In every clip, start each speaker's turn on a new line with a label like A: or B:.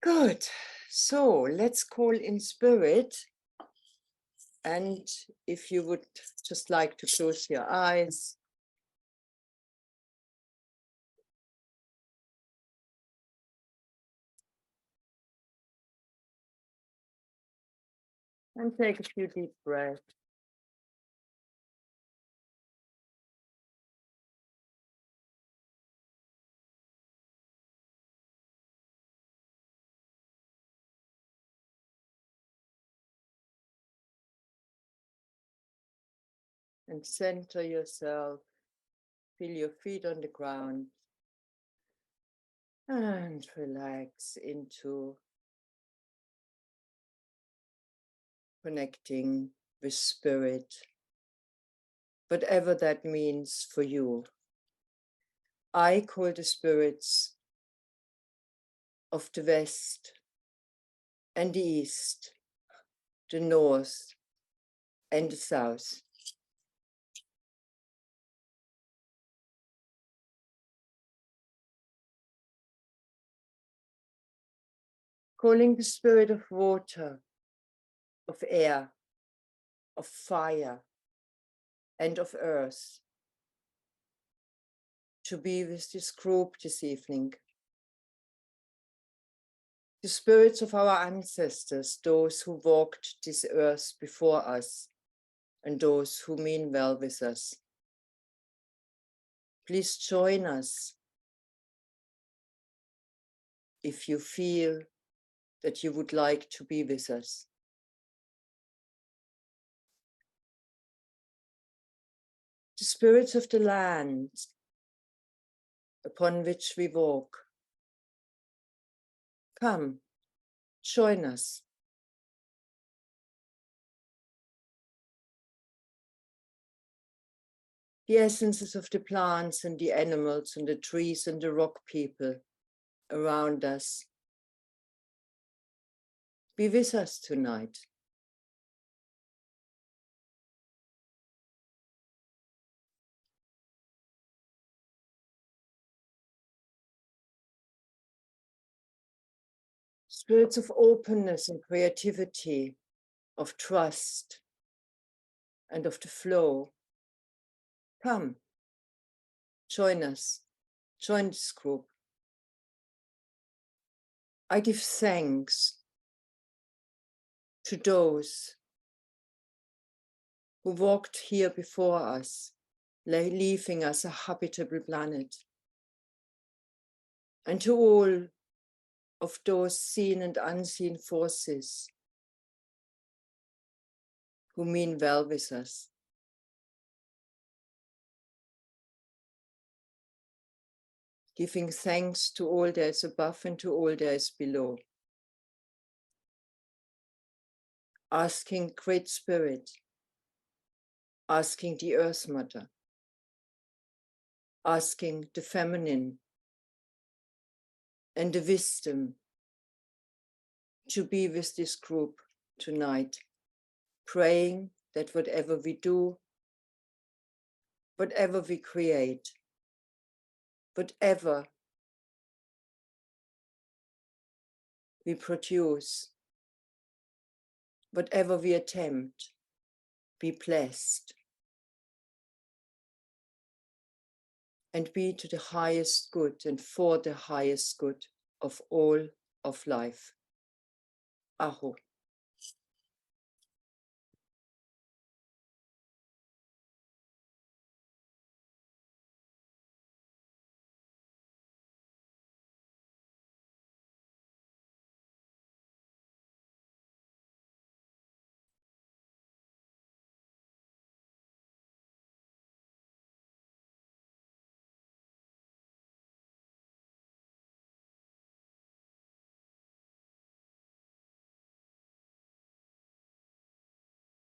A: Good. So let's call in spirit. And if you would just like to close your eyes. And take a few deep breaths. And center yourself. Feel your feet on the ground. And relax into connecting with spirit, whatever that means for you. I call the spirits of the West and the East, the North and the South. Calling the spirit of water, of air, of fire, and of earth to be with this group this evening. The spirits of our ancestors, those who walked this earth before us, and those who mean well with us. Please join us if you feel that you would like to be with us. The spirits of the land upon which we walk, come, join us. The essences of the plants and the animals and the trees and the rock people around us. Be with us tonight. Spirits of openness and creativity, of trust and of the flow. Come, join us, join this group. I give thanks to those who walked here before us, leaving us a habitable planet. And to all of those seen and unseen forces who mean well with us. Giving thanks to all there is above and to all there is below. Asking Great Spirit, asking the Earth Mother, asking the feminine and the wisdom to be with this group tonight, praying that whatever we do, whatever we create, whatever we produce, whatever we attempt, be blessed and be to the highest good and for the highest good of all of life. Aho.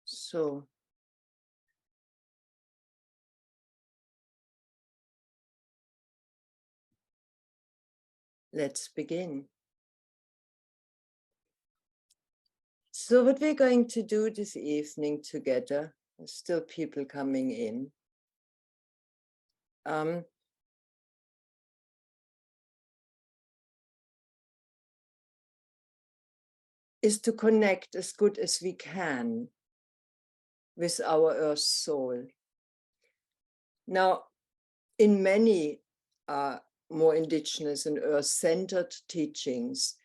A: So, let's begin. So what we're going to do this evening together, there's still people coming in. is to connect as good as we can with our earth soul. Now, in many more indigenous and earth-centered teachings,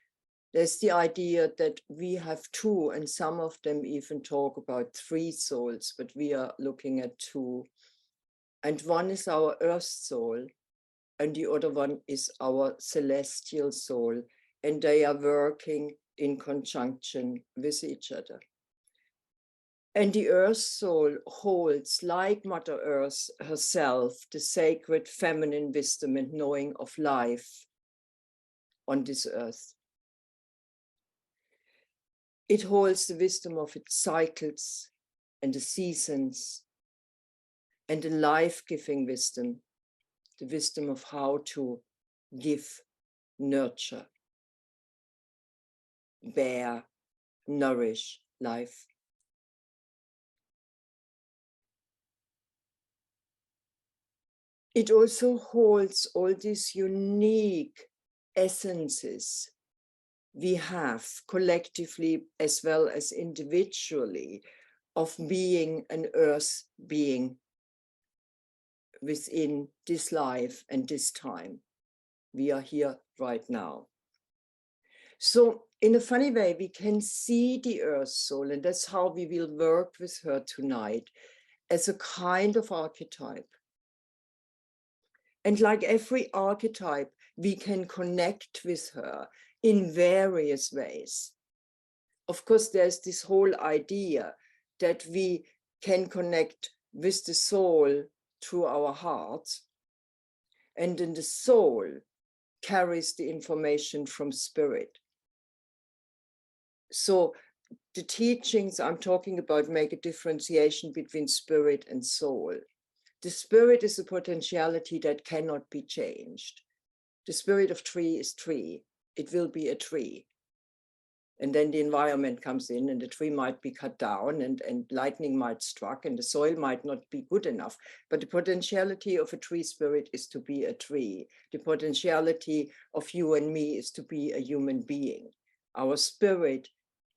A: there's the idea that we have two, and some of them even talk about three souls, but we are looking at two. And one is our earth soul, and the other one is our celestial soul, and they are working in conjunction with each other. And the earth soul holds, like Mother Earth herself, the sacred feminine wisdom and knowing of life on this earth. It holds the wisdom of its cycles and the seasons and the life-giving wisdom, the wisdom of how to give, nurture, bear, nourish life. It also holds all these unique essences we have collectively as well as individually of being an earth being within this life and this time. We are here right now. So in a funny way, we can see the earth soul, and that's how we will work with her tonight, as a kind of archetype. And like every archetype, we can connect with her in various ways. Of course, there's this whole idea that we can connect with the soul through our hearts, and then the soul carries the information from spirit. So the teachings I'm talking about make a differentiation between spirit and soul. The spirit is a potentiality that cannot be changed. The spirit of tree is tree. It will be a tree. And then the environment comes in and the tree might be cut down and lightning might strike and the soil might not be good enough. But the potentiality of a tree spirit is to be a tree. The potentiality of you and me is to be a human being. Our spirit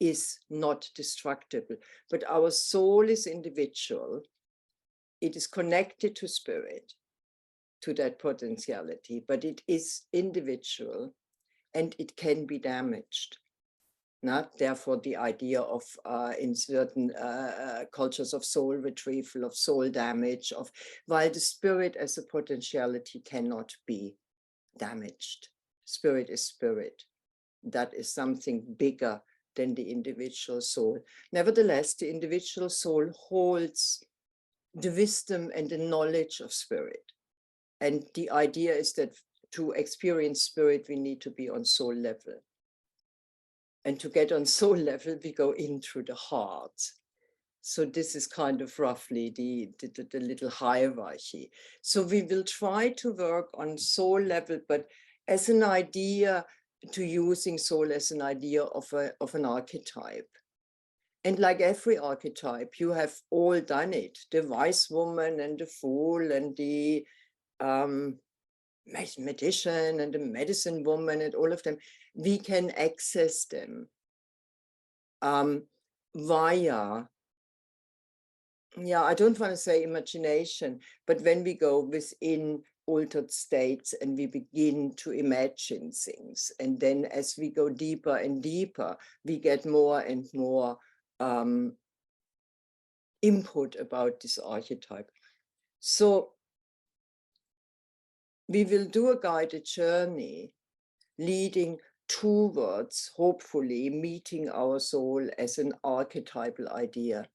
A: is not destructible, but our soul is individual. It is connected to spirit, to that potentiality, but it is individual and it can be damaged. Not therefore the idea of in certain cultures of soul retrieval, of soul damage, of while the spirit as a potentiality cannot be damaged. Spirit is spirit. That is something bigger than the individual soul. Nevertheless, the individual soul holds the wisdom and the knowledge of spirit. And the idea is that to experience spirit, we need to be on soul level. And to get on soul level, we go in through the heart. So this is kind of roughly the little hierarchy. So we will try to work on soul level, but as an idea, to using soul as an idea of an archetype. And like every archetype, you have all done it. The wise woman and the fool and the mathematician and the medicine woman and all of them, we can access them via, I don't want to say imagination, but when we go within altered states and we begin to imagine things. And then as we go deeper and deeper, we get more and more input about this archetype. So we will do a guided journey leading towards, hopefully, meeting our soul as an archetypal idea.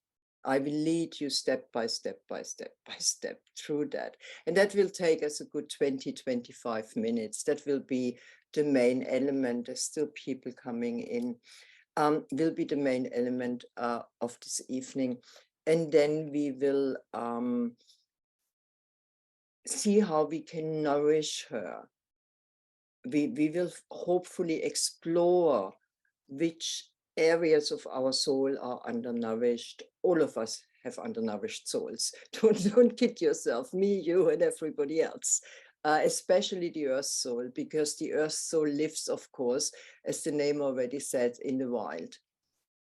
A: I will lead you step by step by step by step through that. And that will take us a good 20, 25 minutes. That will be the main element. There's still people coming in. Will be the main element of this evening. And then we will see how we can nourish her. We will hopefully explore which areas of our soul are undernourished. All of us have undernourished souls. Don't kid yourself, me, you, and everybody else. Especially the earth soul, because the earth soul lives, of course, as the name already said, in the wild.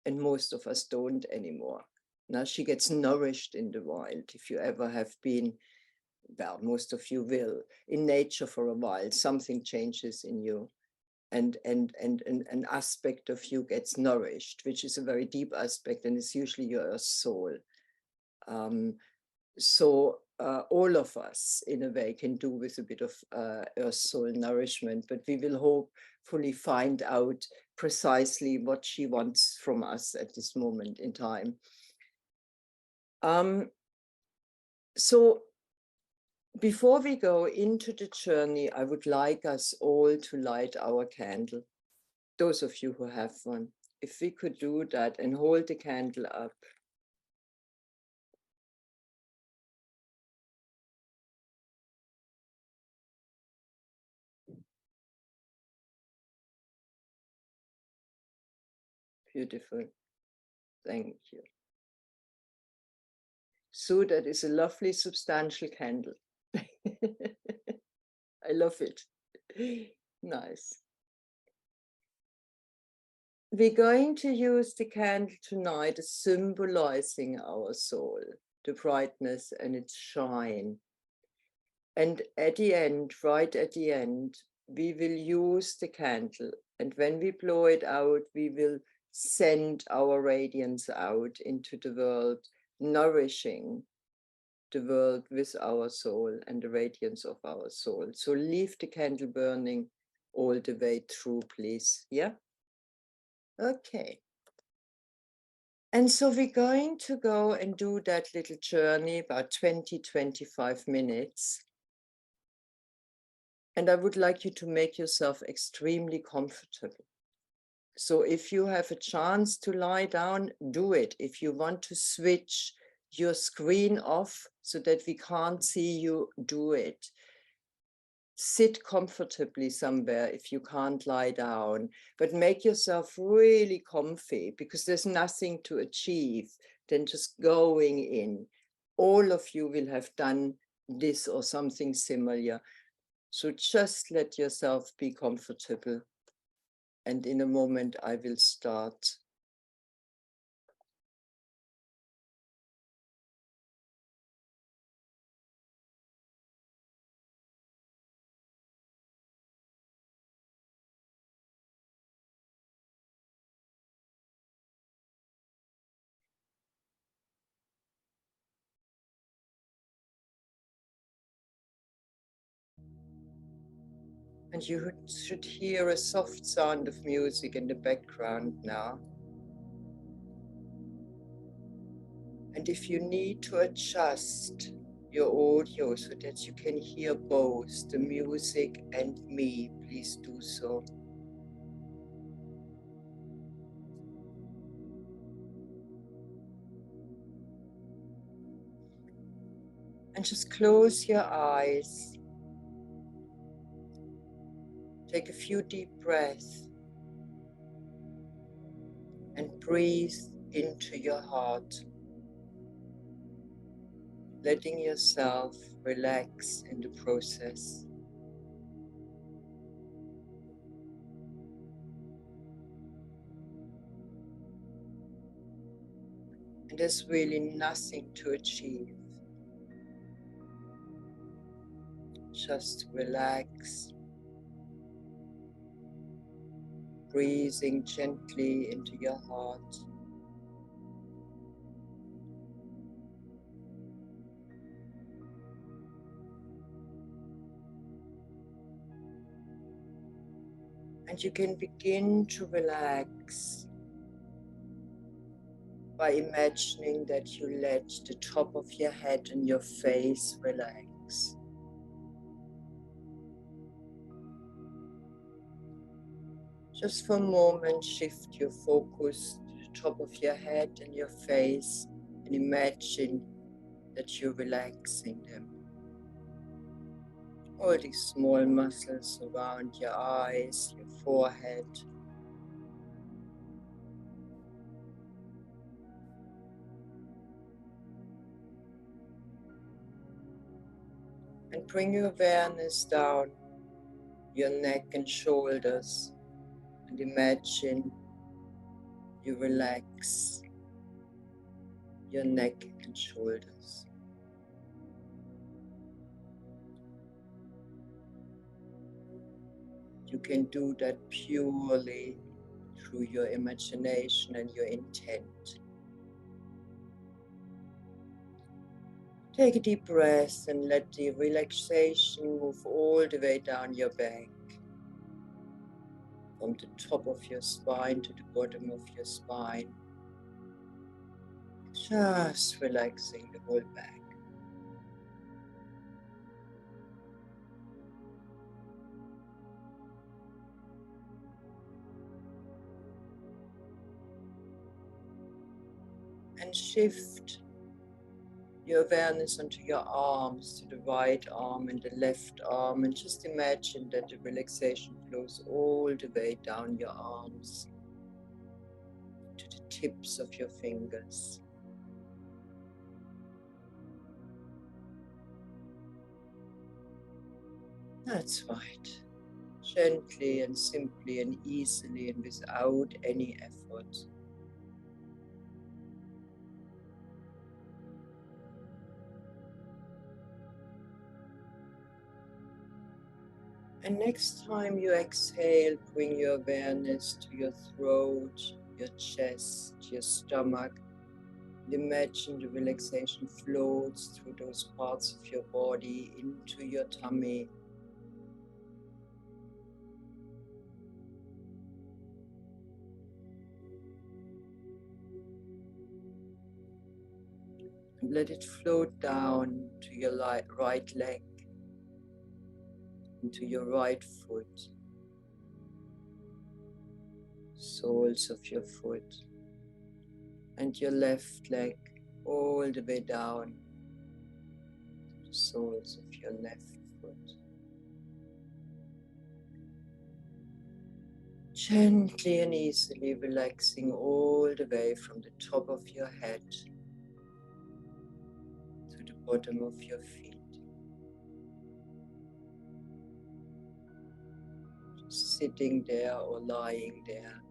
A: and most of us don't anymore. Now she gets nourished in the wild. If you ever have been, well, most of you will, in nature for a while, something changes in you. And an aspect of you gets nourished, which is a very deep aspect, and it's usually your soul. So all of us, in a way, can do with a bit of earth soul nourishment, but we will hopefully find out precisely what she wants from us at this moment in time. So before we go into the journey, I would like us all to light our candle. Those of you who have one, if we could do that and hold the candle up. Beautiful. Thank you. So that is a lovely, substantial candle. I love it. Nice. We're going to use the candle tonight as symbolizing our soul, the brightness and its shine. And at the end, right at the end, we will use the candle. And when we blow it out, we will send our radiance out into the world, nourishing the world with our soul and the radiance of our soul. So leave the candle burning all the way through, please. Yeah? Okay. And so we're going to go and do that little journey, about 20-25 minutes. And I would like you to make yourself extremely comfortable. So if you have a chance to lie down, do it. If you want to switch your screen off so that we can't see you, do it. Sit comfortably somewhere if you can't lie down, but make yourself really comfy, because there's nothing to achieve than just going in. All of you will have done this or something similar. So just let yourself be comfortable. And in a moment, I will start. And you should hear a soft sound of music in the background now. And if you need to adjust your audio so that you can hear both the music and me, please do so. And just close your eyes. Take a few deep breaths and breathe into your heart, letting yourself relax in the process. And there's really nothing to achieve. Just relax, breathing gently into your heart. And you can begin to relax by imagining that you let the top of your head and your face relax. Just for a moment, shift your focus to the top of your head and your face and imagine that you're relaxing them. All these small muscles around your eyes, your forehead. And bring your awareness down your neck and shoulders, and imagine you relax your neck and shoulders. You can do that purely through your imagination and your intent. Take a deep breath and let the relaxation move all the way down your back, from the top of your spine to the bottom of your spine. Just relaxing the whole back. And shift your awareness onto your arms, to the right arm and the left arm, and just imagine that the relaxation flows all the way down your arms to the tips of your fingers. That's right. Gently and simply and easily and without any effort. And next time you exhale, bring your awareness to your throat, your chest, your stomach. And imagine the relaxation floats through those parts of your body into your tummy. And let it float down to your right leg, into your right foot, soles of your foot, and your left leg all the way down to the soles of your left foot. Gently and easily relaxing all the way from the top of your head to the bottom of your feet. Just sitting there or lying there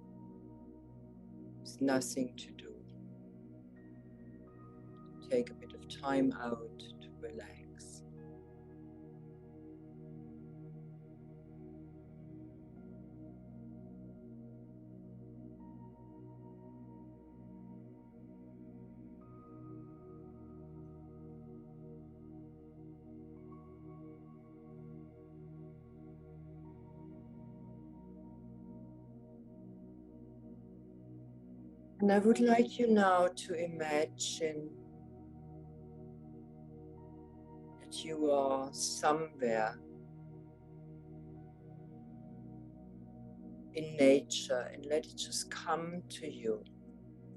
A: with nothing to do. Take a bit of time out to relax. And I would like you now to imagine that you are somewhere in nature, and let it just come to you.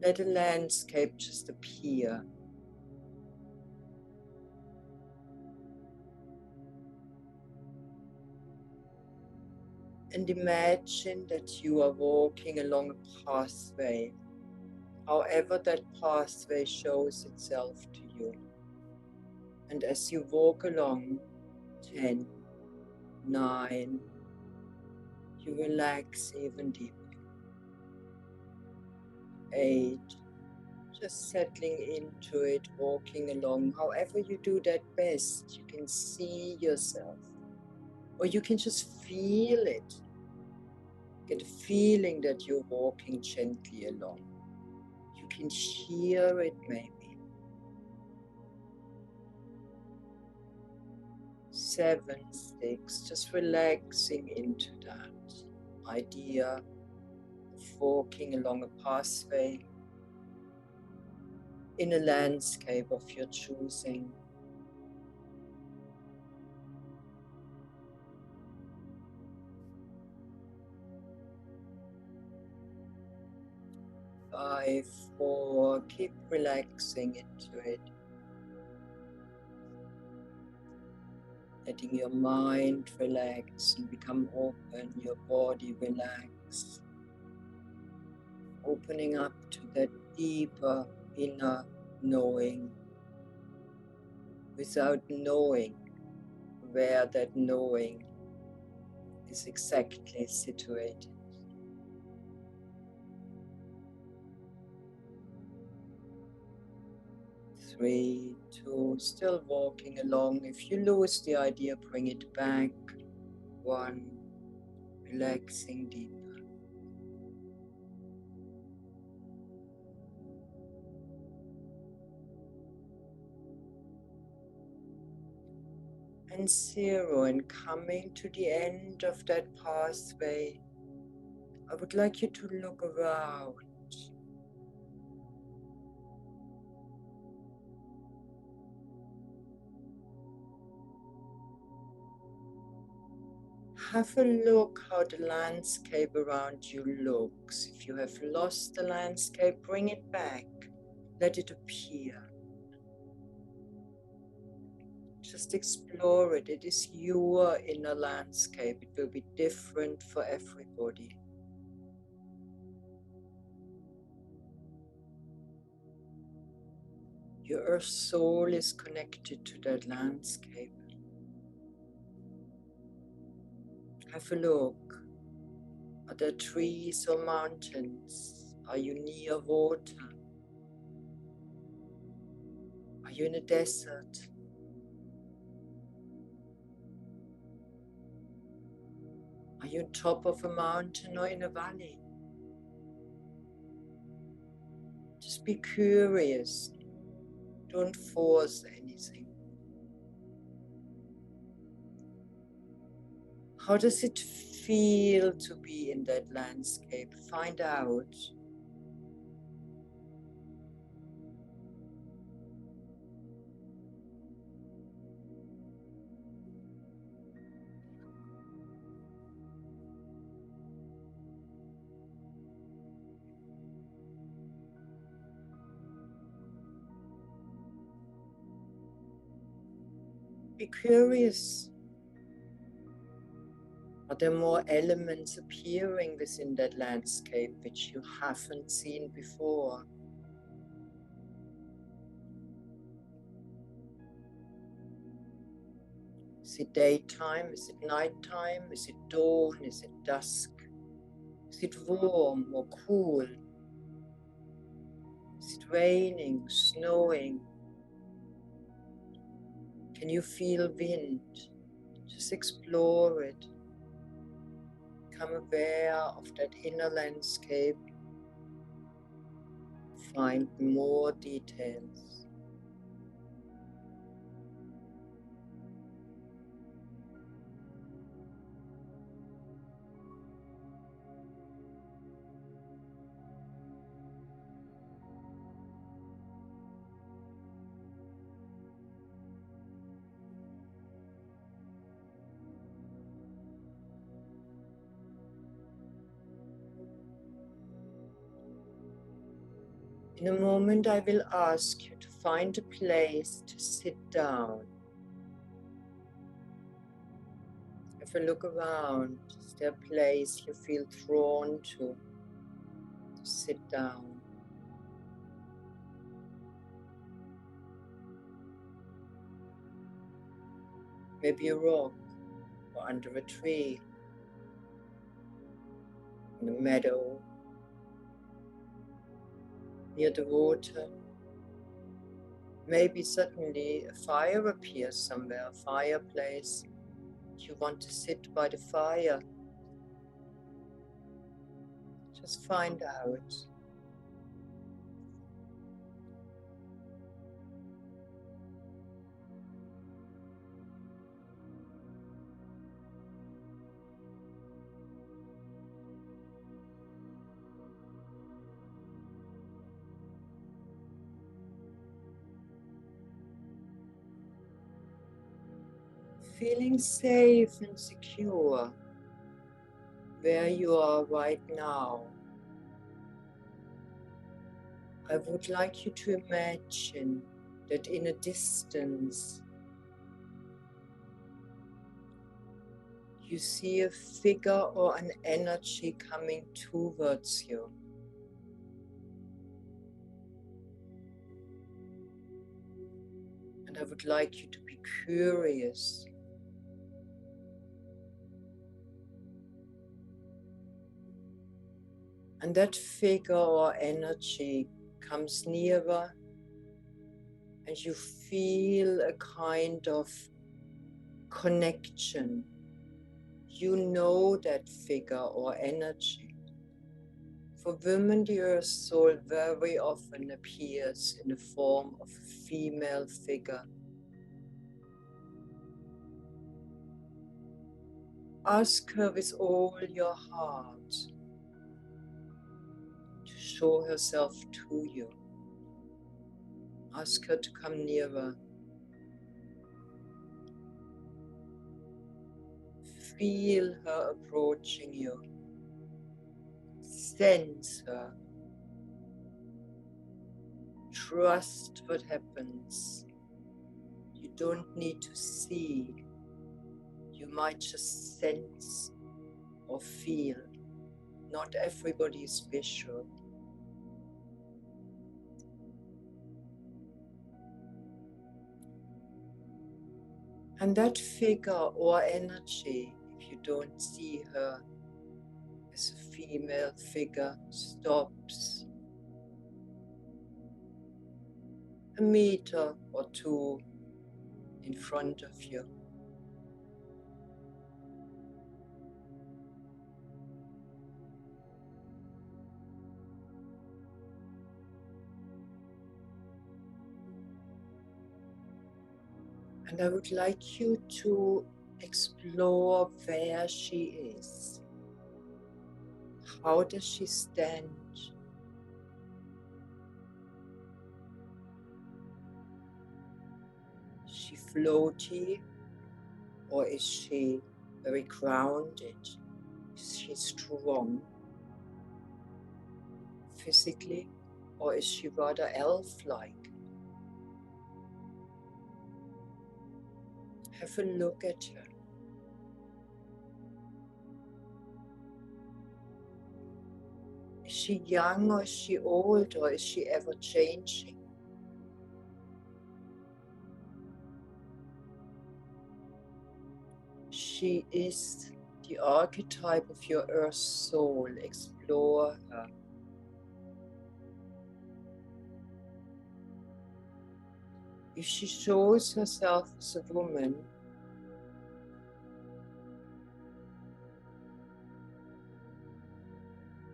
A: Let a landscape just appear. And imagine that you are walking along a pathway, however that pathway shows itself to you. And as you walk along, 10, 9, you relax even deeper. 8, just settling into it, walking along. However you do that best, you can see yourself. Or you can just feel it. Get a feeling that you're walking gently along. You can hear it maybe. 7, 6, just relaxing into that idea of walking along a pathway in a landscape of your choosing. 5, 4, keep relaxing into it. Letting your mind relax and become open, your body relax. Opening up to that deeper inner knowing, without knowing where that knowing is exactly situated. 3, 2, still walking along. If you lose the idea, bring it back. 1, relaxing deeper. And 0, and coming to the end of that pathway, I would like you to look around. Have a look how the landscape around you looks. If you have lost the landscape, bring it back. Let it appear. Just explore it. It is your inner landscape. It will be different for everybody. Your soul is connected to that landscape. Have a look. Are there trees or mountains? Are you near water? Are you in a desert? Are you on top of a mountain or in a valley? Just be curious. Don't force anything. How does it feel to be in that landscape? Find out. Be curious. Are there more elements appearing within that landscape which you haven't seen before? Is it daytime? Is it nighttime? Is it dawn? Is it dusk? Is it warm or cool? Is it raining, snowing? Can you feel wind? Just explore it. Become aware of that inner landscape. Find more details. In a moment, I will ask you to find a place to sit down. Have a look around. Is there a place you feel drawn to sit down? Maybe a rock or under a tree, in a meadow, near the water. Maybe suddenly a fire appears somewhere, a fireplace. You want to sit by the fire. Just find out. Feeling safe and secure where you are right now. I would like you to imagine that in a distance you see a figure or an energy coming towards you. And I would like you to be curious. And that figure or energy comes nearer and you feel a kind of connection. You know that figure or energy. For women, the earth soul very often appears in the form of a female figure. Ask her with all your heart to show herself to you. Ask her to come nearer. Feel her approaching you. Sense her. Trust what happens. You don't need to see. You might just sense or feel. Not everybody is visual. And that figure or energy, if you don't see her as a female figure, stops a meter or two in front of you. And I would like you to explore where she is. How does she stand? Is she floaty, or is she very grounded? Is she strong physically, or is she rather elf-like? Have a look at her. Is she young, or is she old, or is she ever changing? She is the archetype of your earth soul. Explore her. If she shows herself as a woman,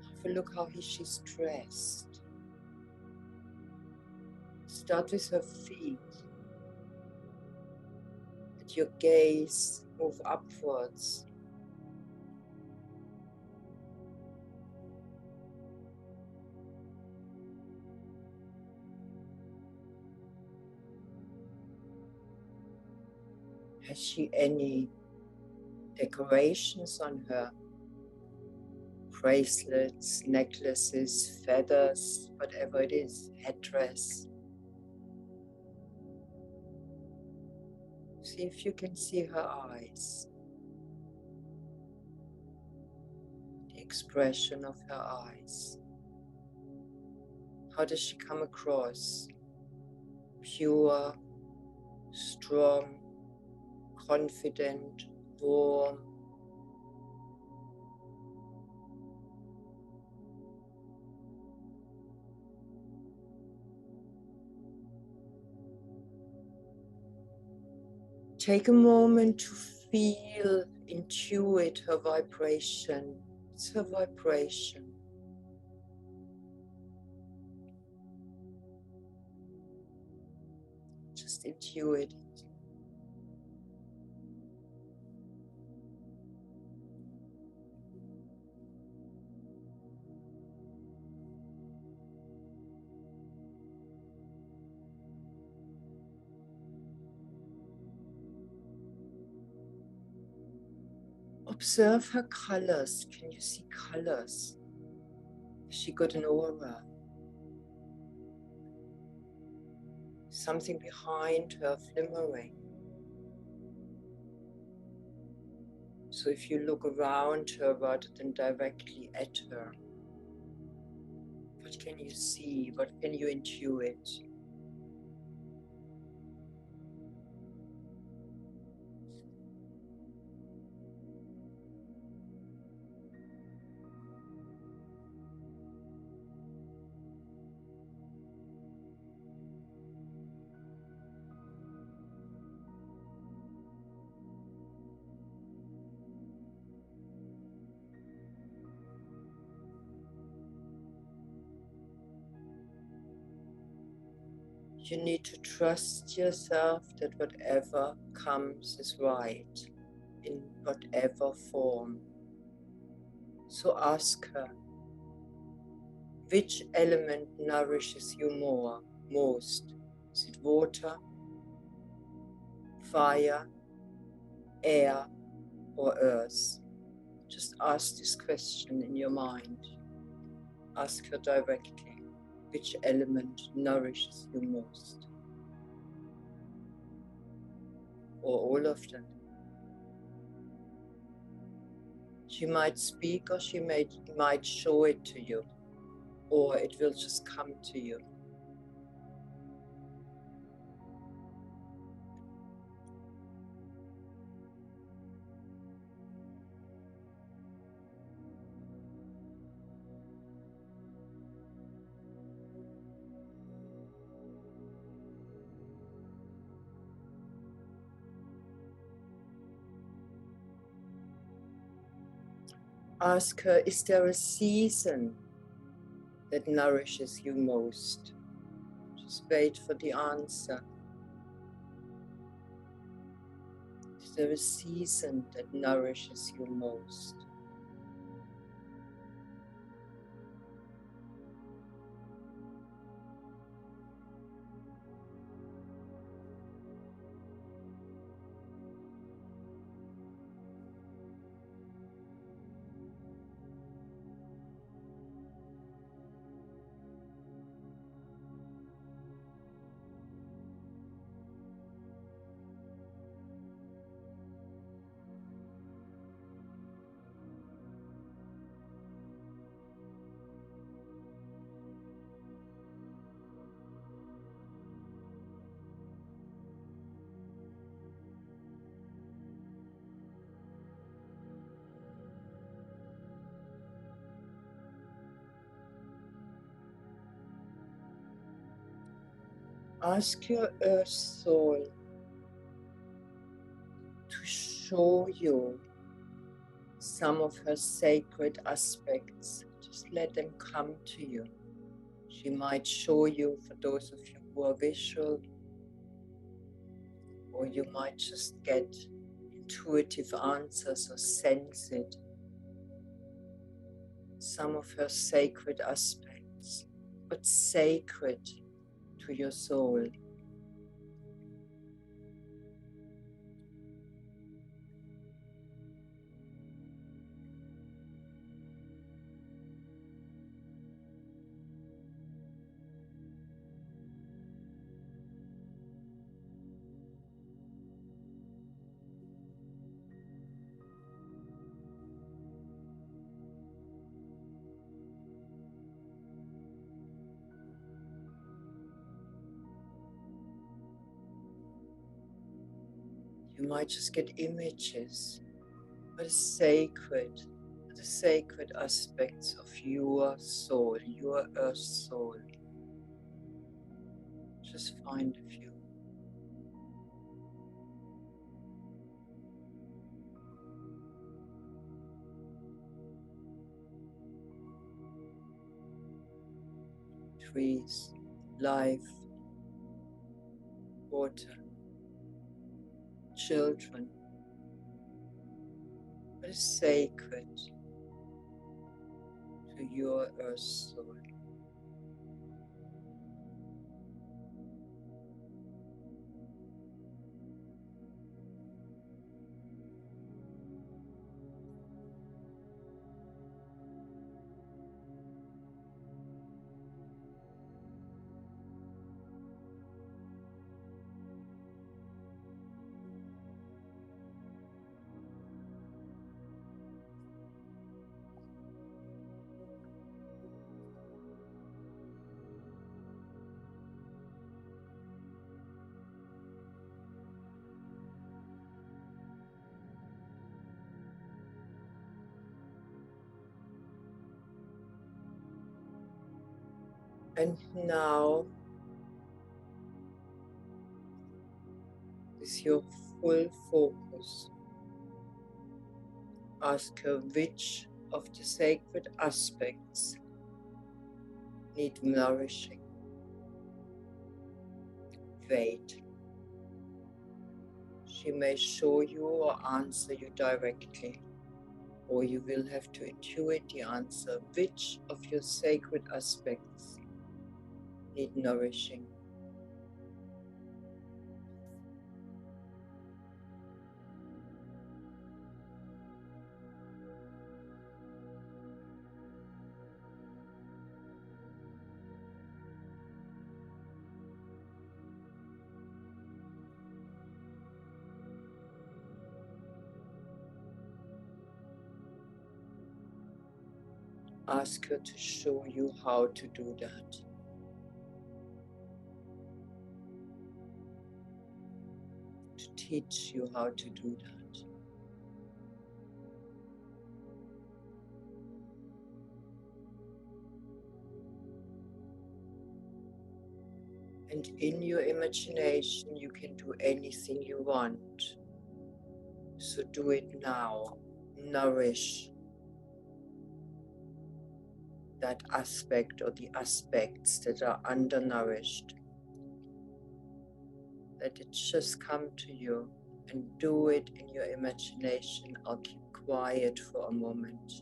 A: have a look how she's dressed. Start with her feet. Let your gaze move upwards. Has she any decorations on her? Bracelets, necklaces, feathers, whatever it is, headdress. See if you can see her eyes. The expression of her eyes. How does she come across? Pure, strong, confident, warm. Take a moment to feel, intuit her vibration. It's her vibration. Just intuit it. Observe her colors. Can you see colors? Has she got an aura? Something behind her flimmering. So if you look around her rather than directly at her, what can you see? What can you intuit? You need to trust yourself that whatever comes is right, in whatever form. So ask her, which element nourishes you most? Is it water, fire, air, or earth? Just ask this question in your mind. Ask her directly, which element nourishes you most? Or all of them. She might speak, or she might show it to you, or it will just come to you. Ask her, is there a season that nourishes you most? Just wait for the answer. Is there a season that nourishes you most? Ask your earth soul to show you some of her sacred aspects. Just let them come to you. She might show you, for those of you who are visual, or you might just get intuitive answers or sense it. Some of her sacred aspects. What's sacred to your soul? You might just get images. What is sacred? The sacred aspects of your soul, your earth soul. Just find a few. Trees, life, water, children. What is sacred to your earth soul? And now, with your full focus, ask her which of the sacred aspects need nourishing. wait. She may show you or answer you directly, or you will have to intuit the answer. Which of your sacred aspects need nourishing? Ask her to show you how to do that. To teach you how to do that. And in your imagination, you can do anything you want. So do it now. Nourish that aspect or the aspects that are undernourished. Let it just come to you and do it in your imagination. I'll keep quiet for a moment.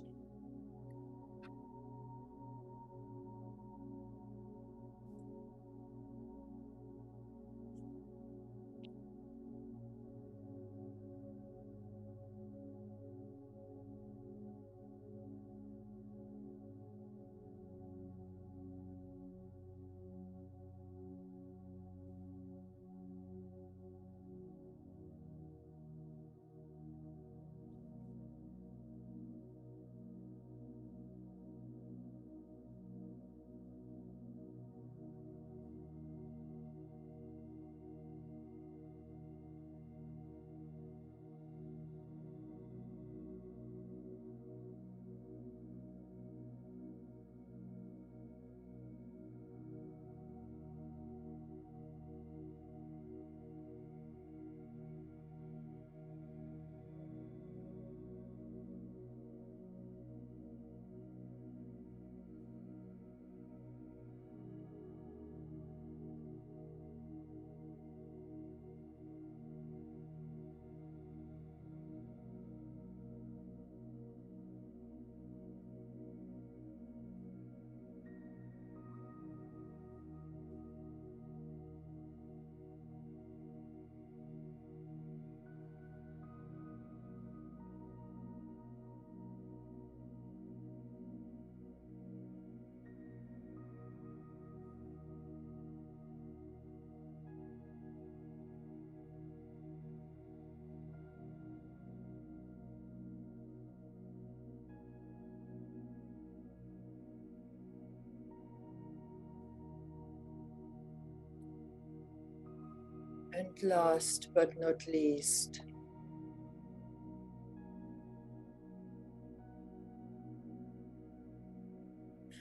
A: And last but not least,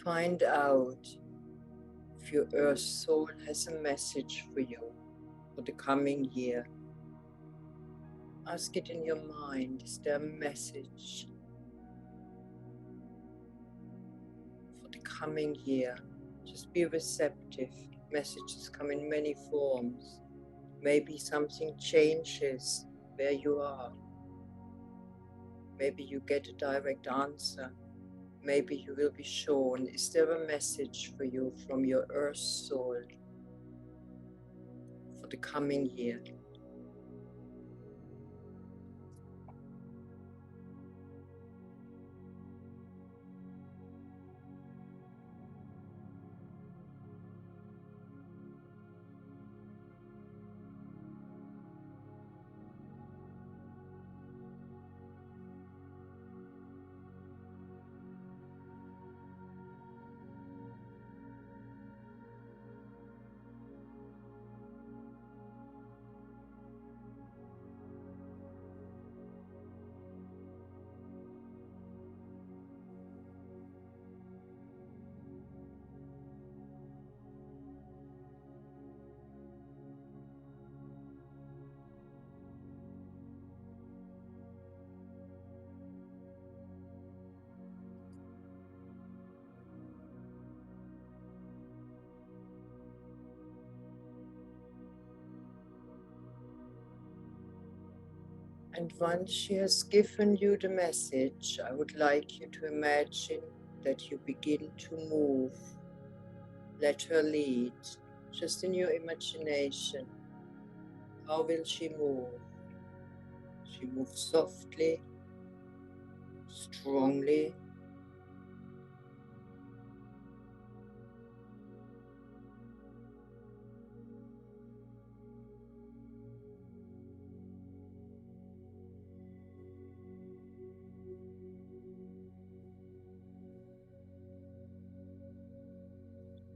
A: find out if your Earth Soul has a message for you for the coming year. Ask it in your mind, is there a message for the coming year? Just be receptive. Messages come in many forms. Maybe something changes where you are. Maybe you get a direct answer. Maybe you will be shown, is there a message for you from your Earth Soul for the coming year? And once she has given you the message, I would like you to imagine that you begin to move. Let her lead, just in your imagination. How will she move? She moves softly, strongly.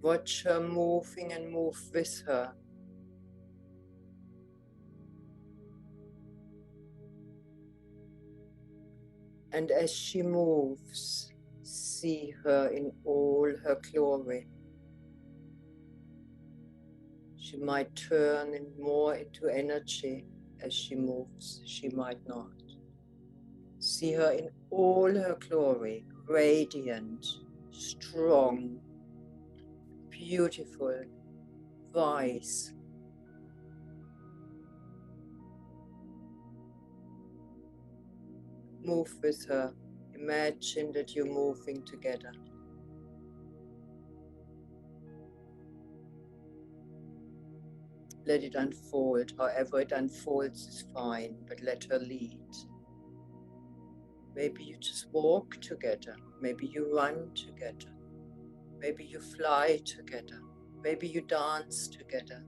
A: Watch her moving and move with her. And as she moves, see her in all her glory. She might turn more into energy as she moves, she might not. See her in all her glory, radiant, strong, beautiful, wise. Move with her. Imagine that you're moving together. Let it unfold. However it unfolds is fine, but let her lead. Maybe you just walk together. Maybe you run together. Maybe you fly together. Maybe you dance together.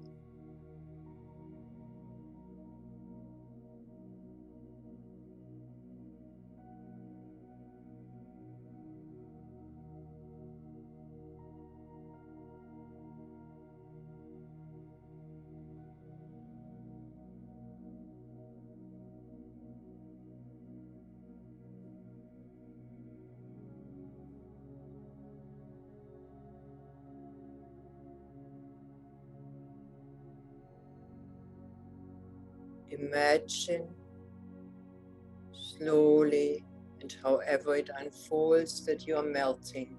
A: Imagine slowly and however it unfolds that you are melting.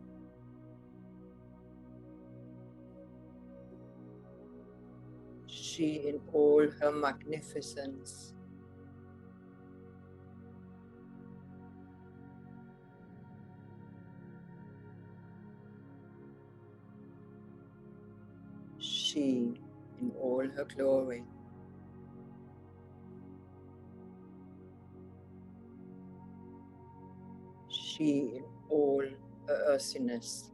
A: She in all her magnificence. She in all her glory. She in all her earthiness.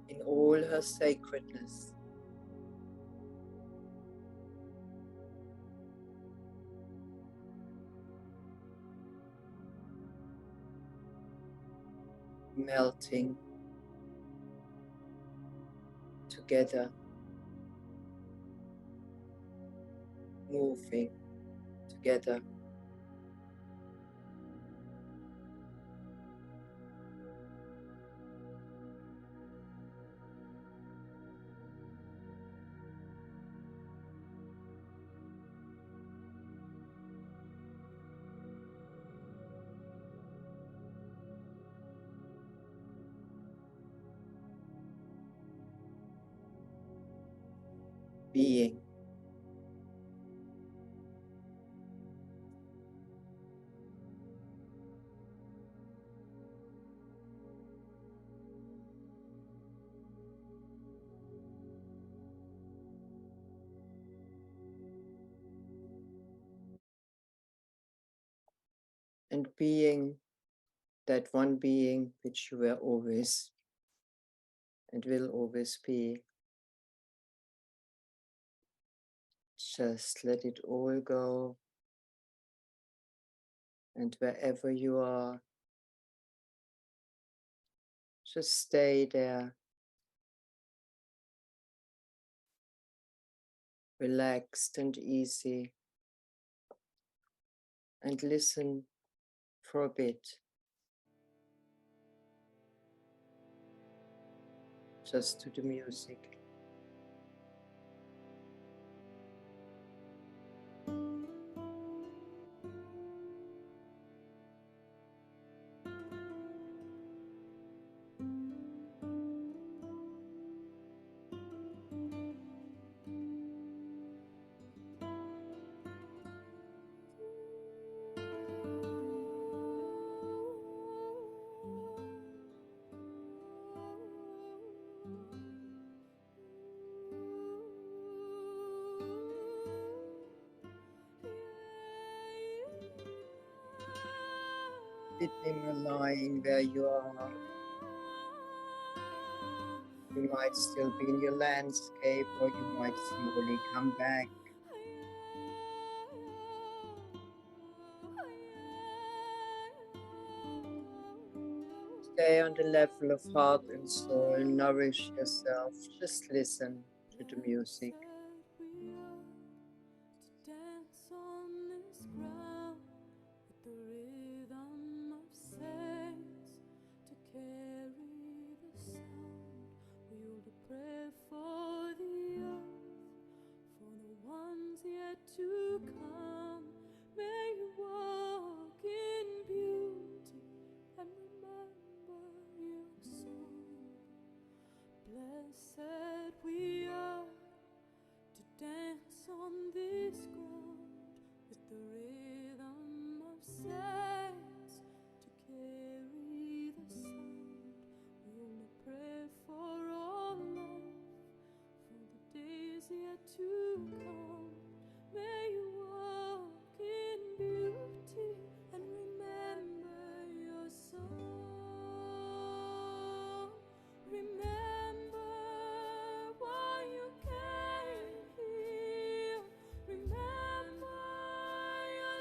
A: In all her sacredness. Melting together, moving together. Being. And being that one being which you were always and will always be. Just let it all go. And wherever you are, just stay there. Relaxed and easy. And listen for a bit. Just to the music. sitting or lying where you are. You might still be in your landscape, or you might slowly come back. Stay on the level of heart and soul, nourish yourself, just listen to the music.
B: Dance on this ground with the rhythm of saints to carry the sound. We will pray for the earth, for the ones yet to come. May you walk in beauty and remember your song. Blessed we are to dance on this ground with the rhythm of saints to carry the sound. We only pray for all life, for the days yet to come. May you walk in beauty and remember your song. Remember why you came here. Remember your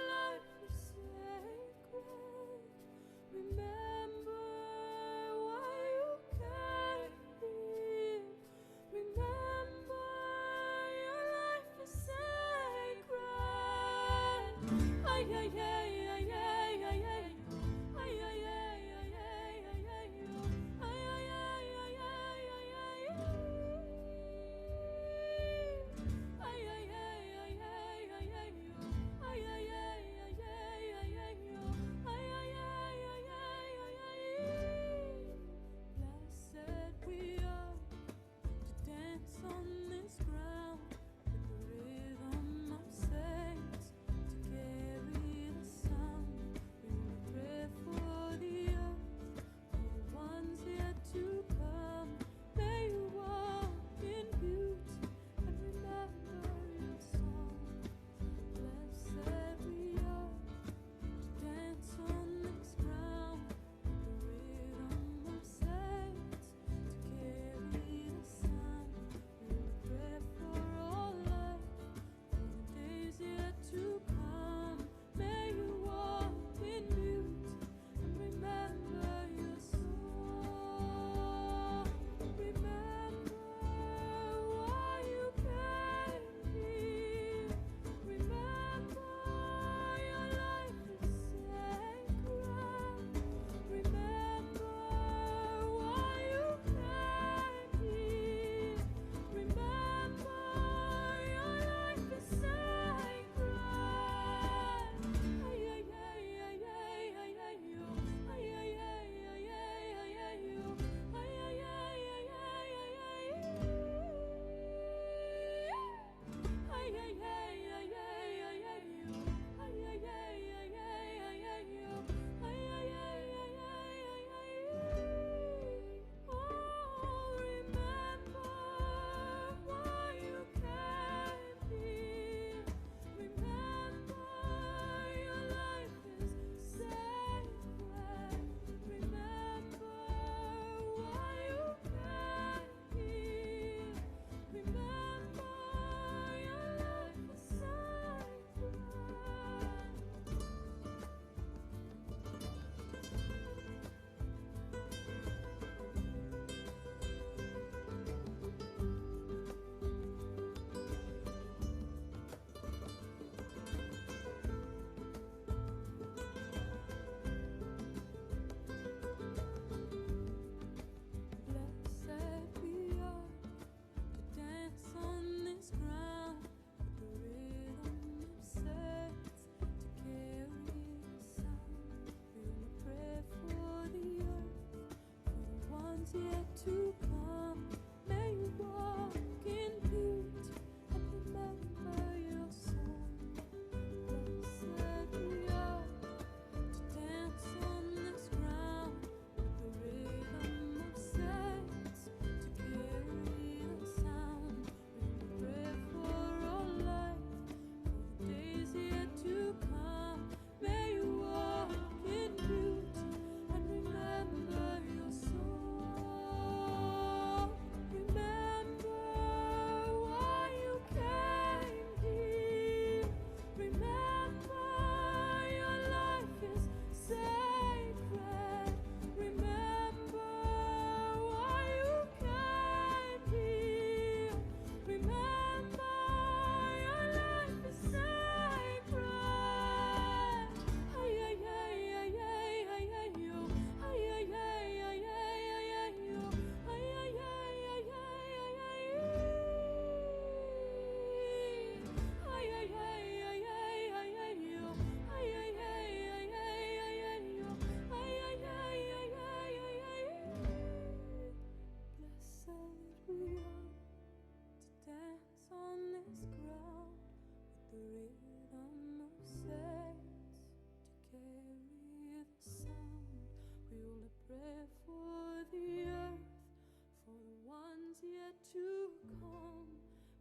B: to come.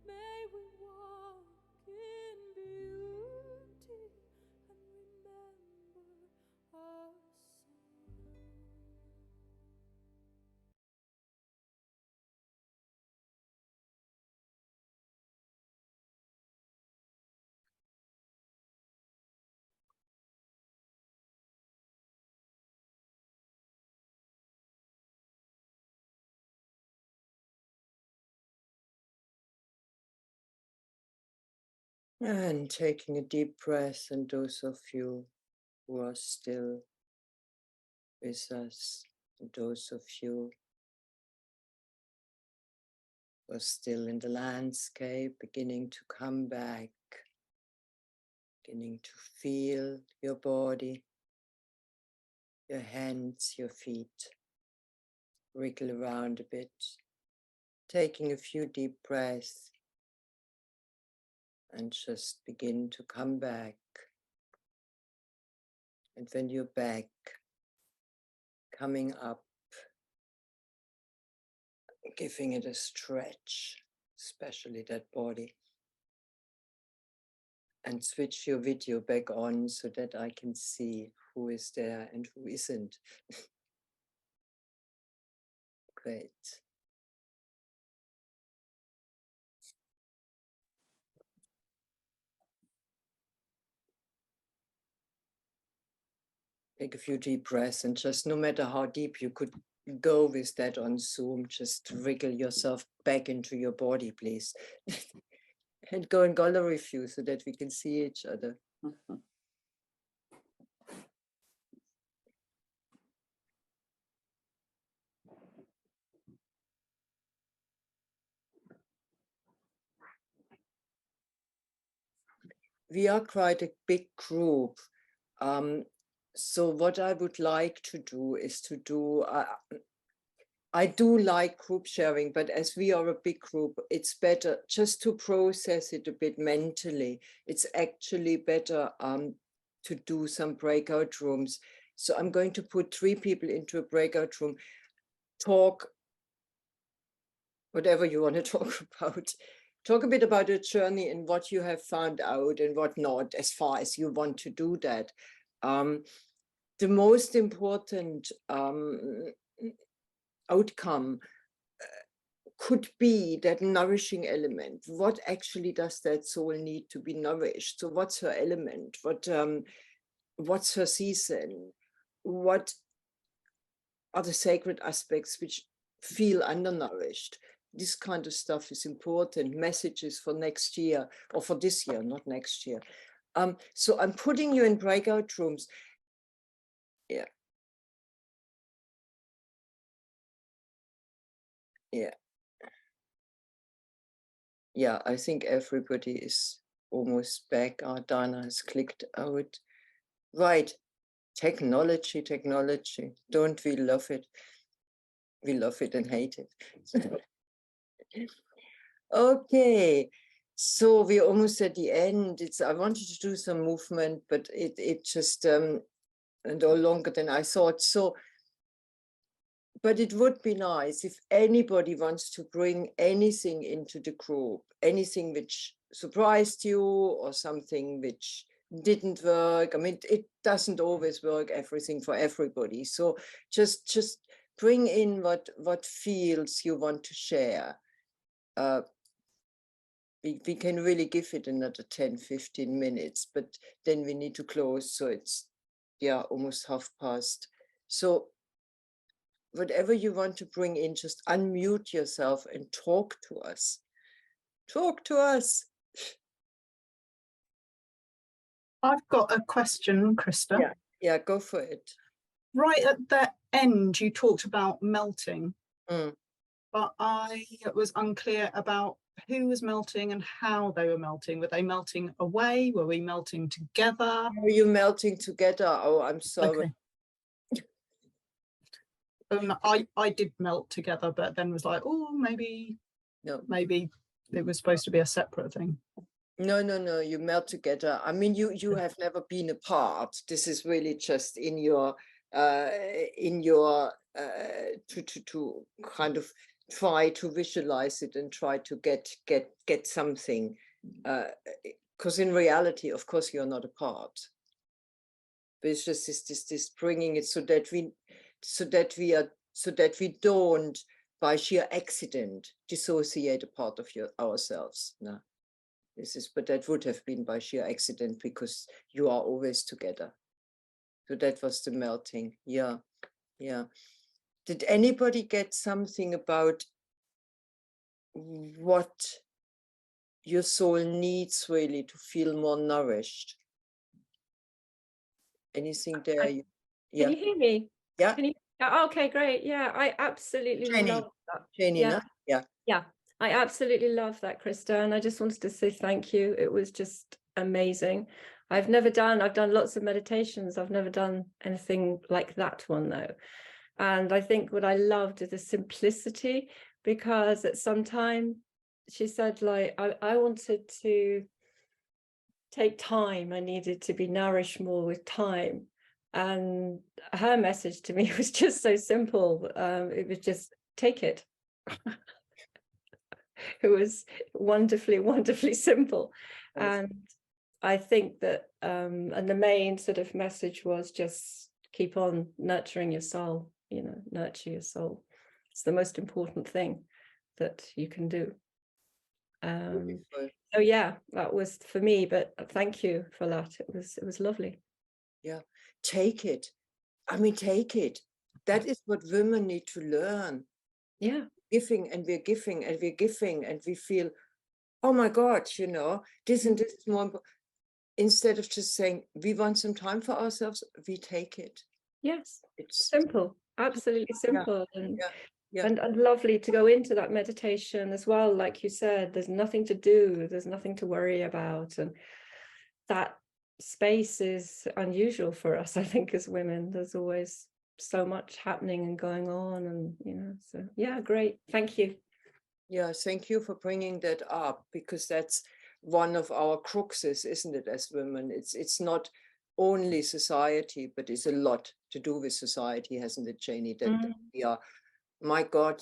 B: May we walk in beauty and remember our song.
A: And taking a deep breath, and those of you who are still with us, and those of you who are still in the landscape, beginning to come back, beginning to feel your body, your hands, your feet, wriggle around a bit, taking a few deep breaths, and just begin to come back. And when you're back, coming up, giving it a stretch, especially that body. And switch your video back on so that I can see who is there and who isn't. Great. Take a few deep breaths, and just no matter how deep you could go with that on Zoom, just wriggle yourself back into your body, please. And go in gallery view so that we can see each other. We are quite a big group. So what I would like to do is to do, I do like group sharing, but as we are a big group, it's better just to process it a bit mentally. It's actually better to do some breakout rooms. So I'm going to put 3 people into a breakout room, talk whatever you want to talk about. Talk a bit about your journey and what you have found out and what not, as far as you want to do that. The most important outcome could be that nourishing element. What actually does that soul need to be nourished? So what's her element? What's her season? What are the sacred aspects which feel undernourished? This kind of stuff is important. Messages for next year, or for this year, not next year. So I'm putting you in breakout rooms. Yeah. Yeah. Yeah, I think everybody is almost back. Dana has clicked out. Right. Technology. Don't we love it? We love it and hate it. Okay. So we're almost at the end. I wanted to do some movement, but it just no longer than I thought. So, but it would be nice if anybody wants to bring anything into the group, anything which surprised you or something which didn't work. I mean, it doesn't always work, everything for everybody. So just bring in what feels you want to share. We can really give it another 10-15 minutes, but then we need to close. So it's, yeah, almost past. So whatever you want to bring in, just unmute yourself and talk to us. Talk to us.
C: I've got a question, Krista.
A: Yeah, go for it.
C: Right at the end, you talked about melting,
A: Mm.
C: but I was unclear about who was melting and how they were melting. Were they melting away? Were we melting together?
A: Are you melting together? Oh, I'm sorry.
C: Okay. I did melt together, but then was like, oh, maybe it was supposed to be a separate thing.
A: No, you melt together. I mean, you have never been apart. This is really just in your to kind of try to visualize it and try to get something, because in reality, of course, you're not a part. But it's just this bringing it so that we don't by sheer accident dissociate a part of ourselves. No, but that would have been by sheer accident because you are always together. So that was the melting. Yeah, yeah. Did anybody get something about what your soul needs really to feel more nourished? Anything there?
D: Can
A: Yeah,
D: you hear me?
A: yeah.
D: Can you? Oh, okay, great. Yeah, I absolutely
A: Jenny,
D: love that.
A: Jenny,
D: Yeah.
A: no? Yeah.
D: Yeah, I absolutely love that, Krista. And I just wanted to say thank you. It was just amazing. I've done lots of meditations. I've never done anything like that one though. And I think what I loved is the simplicity, because at some time she said, like, I wanted to take time. I needed to be nourished more with time. And her message to me was just so simple. It was just take it. It was wonderfully, wonderfully simple.
A: Yes.
D: And I think that, and the main sort of message was just keep on nurturing your soul, nurture your soul. It's the most important thing that you can do.
A: Beautiful.
D: So yeah, that was for me, but thank you for that. It was lovely.
A: Yeah, take it. I mean, take it. That is what women need to learn.
D: Yeah.
A: Giving and we're giving and we're giving and we feel, oh my God, this and this is more important. Instead of just saying, we want some time for ourselves, we take it.
D: Yes.
A: It's
D: Simple, absolutely simple.
A: yeah.
D: And lovely to go into that meditation as well. Like you said, there's nothing to do, there's nothing to worry about. And that space is unusual for us, I think, as women. There's always so much happening and going on, and so yeah, great. Thank you.
A: Yeah, thank you for bringing that up, because that's one of our cruxes, isn't it, as women? It's not only society, but it's a lot to do with society, hasn't it, Janie? That we are, my God,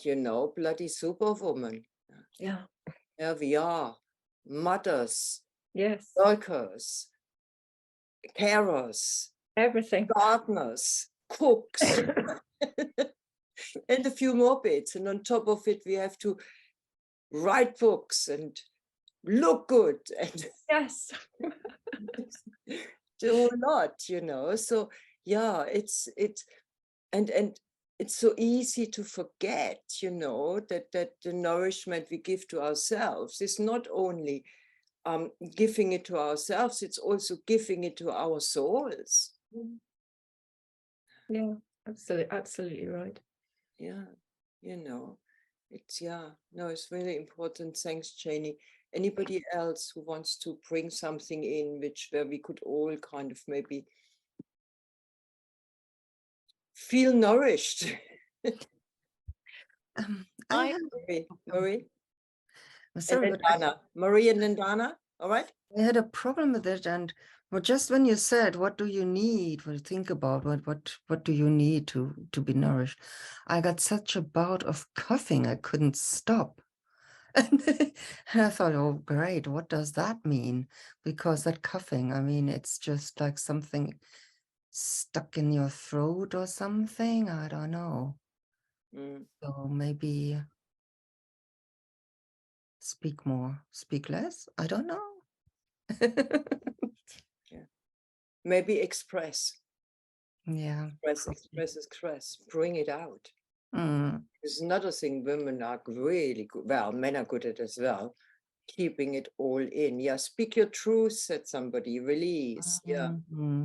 A: bloody superwoman.
D: Yeah.
A: Yeah, we are mothers,
D: Yes.
A: workers, carers,
D: Everything.
A: gardeners, cooks, and a few more bits. And on top of it, we have to write books and look good and
D: Yes.
A: do a lot, So yeah, and it's so easy to forget, that the nourishment we give to ourselves is not only giving it to ourselves, it's also giving it to our souls.
D: Yeah, absolutely right.
A: Yeah, it's really important. Thanks, Janie. Anybody else who wants to bring something in where we could all kind of maybe feel nourished?
E: I have,
A: Marie,
E: sorry,
A: and then
E: but
A: Dana. Marie and then Dana, all right?
E: I had a problem with it, and just when you said, "What do you need?" Well, think about what do you need to be nourished? I got such a bout of coughing, I couldn't stop, and I thought, "Oh, great! What does that mean?" Because that coughing, I mean, it's just like something stuck in your throat or something. I don't know. So maybe speak more, speak less. I don't know.
A: Yeah. Maybe express.
E: Yeah.
A: Express. Bring it out.
E: Mm.
A: There's another thing women are really good. Well, men are good at as well. Keeping it all in. Yeah, speak your truth, said somebody. Release. Yeah.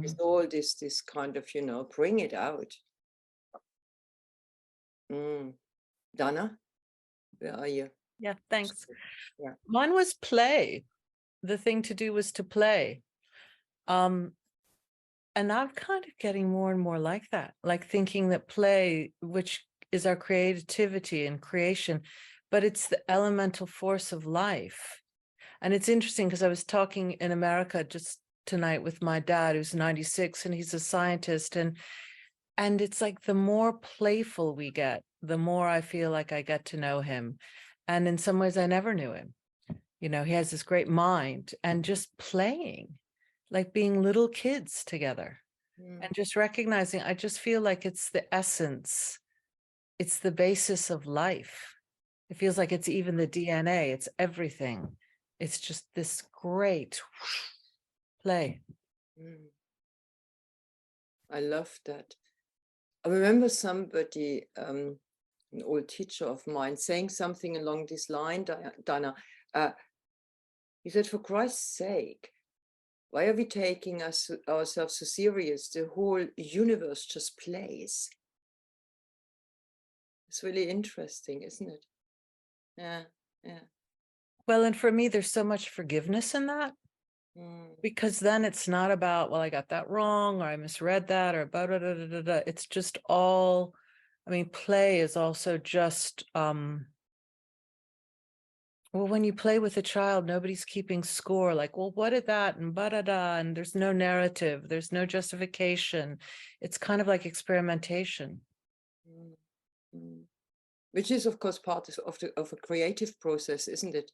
A: It's all this kind of, bring it out. Dana, where are you?
F: Yeah, thanks.
A: Yeah.
F: Mine was play. The thing to do was to play. And I'm kind of getting more and more like that, like thinking that play, which is our creativity and creation, but it's the elemental force of life. And it's interesting because I was talking in America just tonight with my dad, who's 96, and he's a scientist. And it's like the more playful we get, the more I feel like I get to know him. And in some ways, I never knew him. You know, he has this great mind, and just playing, like being little kids together, and just recognizing, I just feel like it's the essence, it's the basis of life. It feels like it's even the DNA, it's everything. It's just this great play.
A: I love that. I remember somebody, an old teacher of mine, saying something along this line, Dana. He said, for Christ's sake, why are we taking ourselves so serious? The whole universe just plays. It's really interesting, isn't it? Yeah, yeah.
F: Well, and for me, there's so much forgiveness in that, because then it's not about, well, I got that wrong, or I misread that, or blah, blah, blah, blah, blah. It's just all, I mean, play is also just, well, when you play with a child, nobody's keeping score, like, well, what did that, and da, and there's no narrative, there's no justification. It's kind of like experimentation.
A: Which is, of course, part of a creative process, isn't it?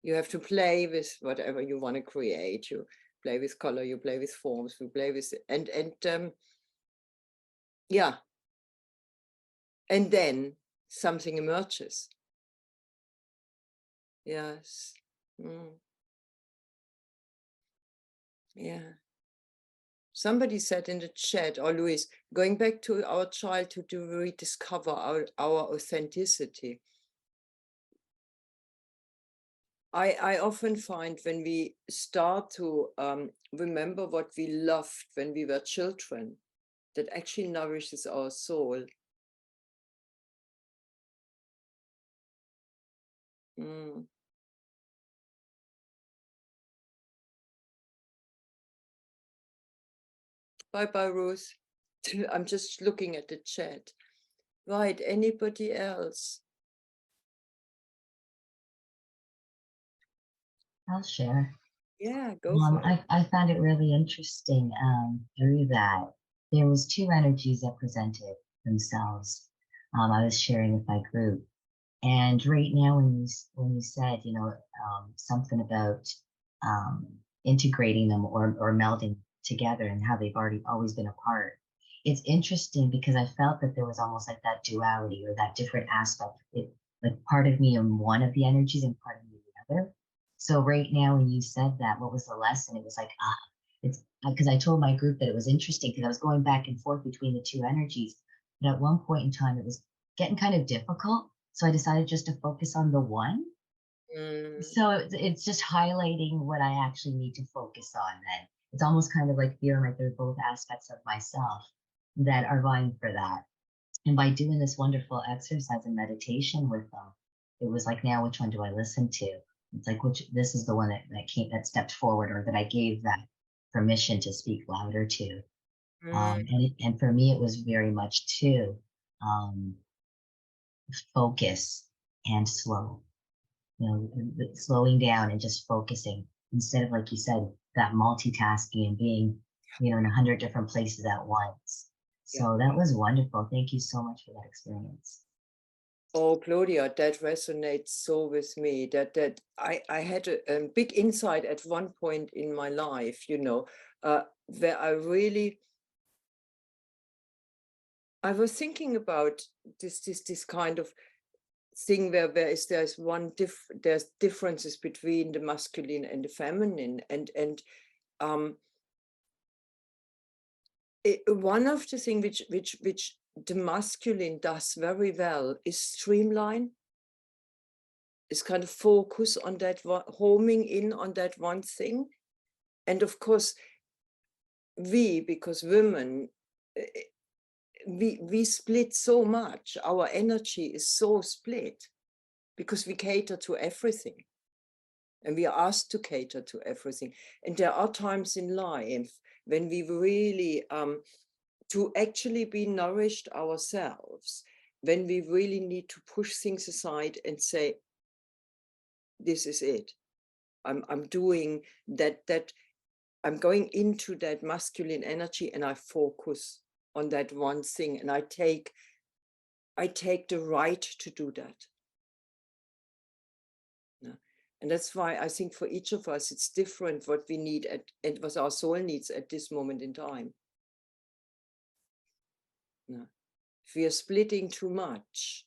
A: You have to play with whatever you want to create. You play with color, you play with forms, you play with, yeah. And then something emerges. Yes. Yeah. Somebody said in the chat, or Louise, going back to our childhood to rediscover our authenticity. I often find when we start to remember what we loved when we were children, that actually nourishes our soul. Bye, Ruth. I'm just looking at the chat. Right, anybody else?
G: I'll share.
A: Yeah, go for it.
G: I found it really interesting through that. There was two energies that presented themselves. I was sharing with my group. And right now, when you said, something about integrating them or melding together and how they've always been apart, it's interesting because I felt that there was almost like that duality or that different aspect. Like part of me in one of the energies and part of me in the other. So right now, when you said that, what was the lesson? It was like, it's because I told my group that it was interesting because I was going back and forth between the two energies. But at one point in time, it was getting kind of difficult. So I decided just to focus on the one. So it's just highlighting what I actually need to focus on then. It's almost kind of like feeling like they're both aspects of myself that are vying for that. And by doing this wonderful exercise and meditation with them, it was like, now which one do I listen to? It's like, this is the one that stepped forward, or that I gave that permission to speak louder to. And for me, it was very much too focus and slow, slowing down and just focusing instead of, like you said, that multitasking and being, in 100 different places at once. So that was wonderful. Thank you so much for that experience.
A: Oh, Claudia, that resonates so with me, that I had a big insight at one point in my life, where I was thinking about this kind of thing where there's differences between the masculine and the feminine, and one of the things which the masculine does very well is streamline, is kind of focus on that one, homing in on that one thing. And of course, because women, we split so much, our energy is so split because we cater to everything. And we are asked to cater to everything. And there are times in life when we really, to actually be nourished ourselves, when we really need to push things aside and say, this is it. I'm doing that, I'm going into that masculine energy and I focus on that one thing, and I take I take the right to do that. Yeah. And that's why I think for each of us, it's different what we need and what our soul needs at this moment in time. Yeah. If we are splitting too much,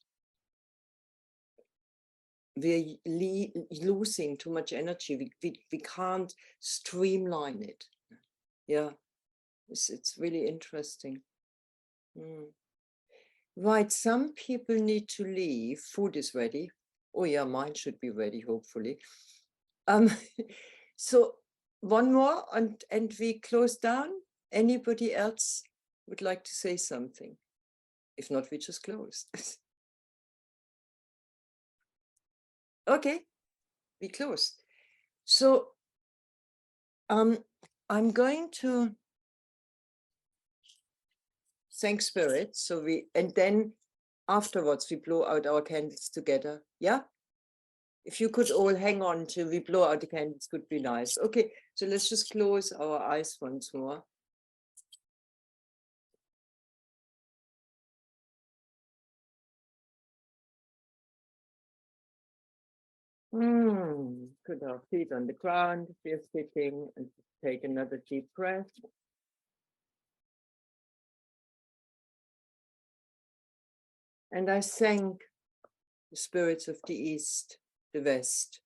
A: we're losing too much energy. We can't streamline it. Yeah, it's really interesting. Right, some people need to leave. Food is ready. Oh yeah, mine should be ready, hopefully. So one more and we close down. Anybody else would like to say something? If not, we just close. Okay, we close. So I'm going to thank Spirit. So and then afterwards we blow out our candles together. Yeah? If you could all hang on till we blow out the candles, could be nice. Okay, so let's just close our eyes once more. Put our feet on the ground if we're sitting and take another deep breath. And I thank the spirits of the East, the West,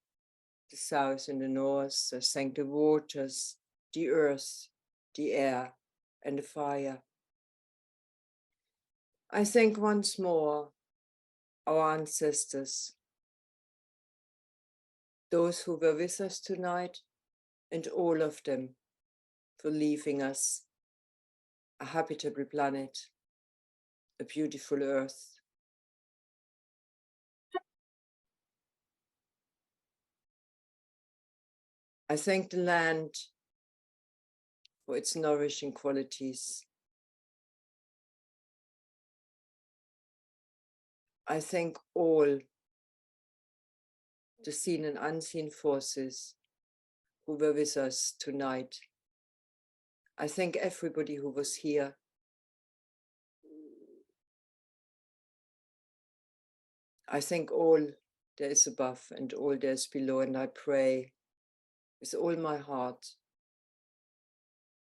A: the South and the North. I thank the waters, the earth, the air, and the fire. I thank once more our ancestors, those who were with us tonight, and all of them for leaving us a habitable planet, a beautiful earth. I thank the land for its nourishing qualities. I thank all the seen and unseen forces who were with us tonight. I thank everybody who was here. I thank all there is above and all there is below, and I pray with all my heart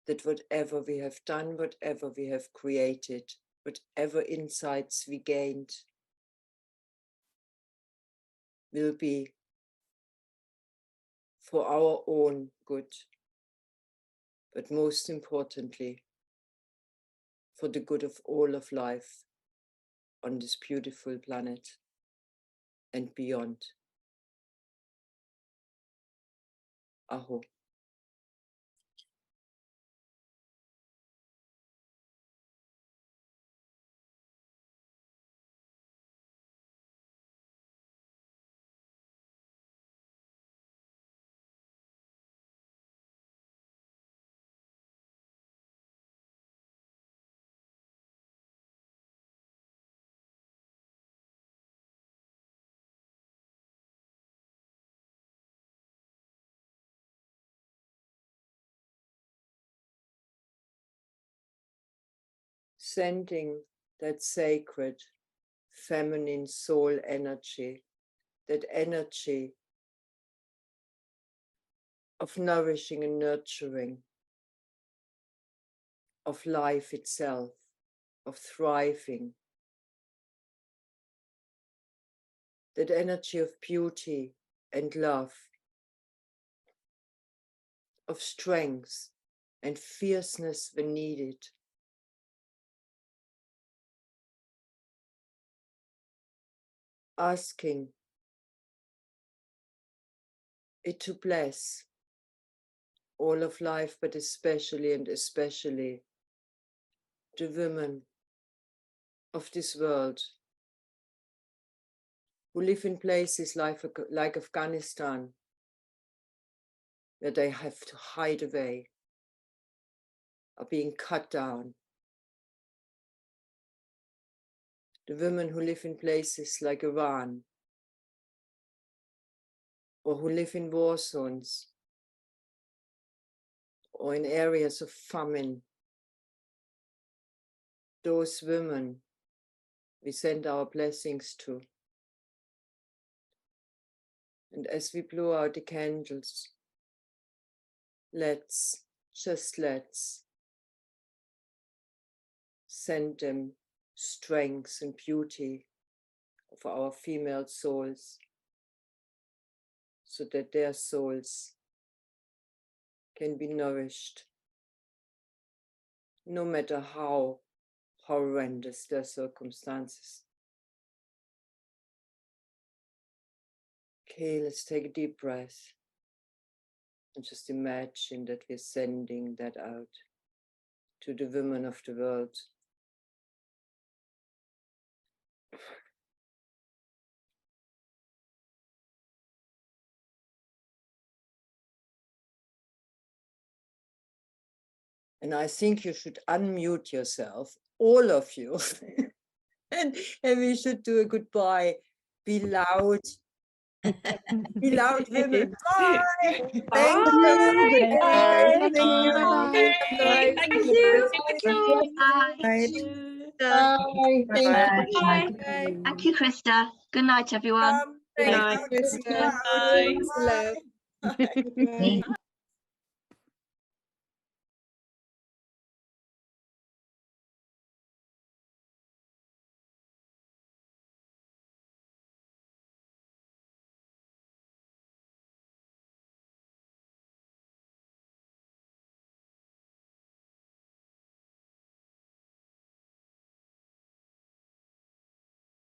A: that whatever we have done, whatever we have created, whatever insights we gained, will be for our own good, but most importantly, for the good of all of life on this beautiful planet and beyond. Aho. Sending that sacred feminine soul energy, that energy of nourishing and nurturing, of life itself, of thriving, that energy of beauty and love, of strength and fierceness when needed. Asking it to bless all of life, but especially and especially the women of this world who live in places like Afghanistan, where they have to hide away, are being cut down. The women who live in places like Iran, or who live in war zones, or in areas of famine, those women we send our blessings to. And as we blow out the candles, let's send them strength and beauty of our female souls, so that their souls can be nourished, no matter how horrendous their circumstances. Okay, let's take a deep breath and just imagine that we're sending that out to the women of the world. And I think you should unmute yourself, all of you, and we should do a goodbye. Be loud. Be loud, women. Bye. Thank you. Good night. Thank you.
D: Bye.
A: Thank
D: Thank
A: you.
D: you.
G: Bye.
A: Bye.
G: Bye.
A: Thank you.
G: Bye. Thank you, Krista. Good night, everyone.
A: Thank
F: night,
A: you.
F: Krista.
A: Bye. Bye.
G: Thank you.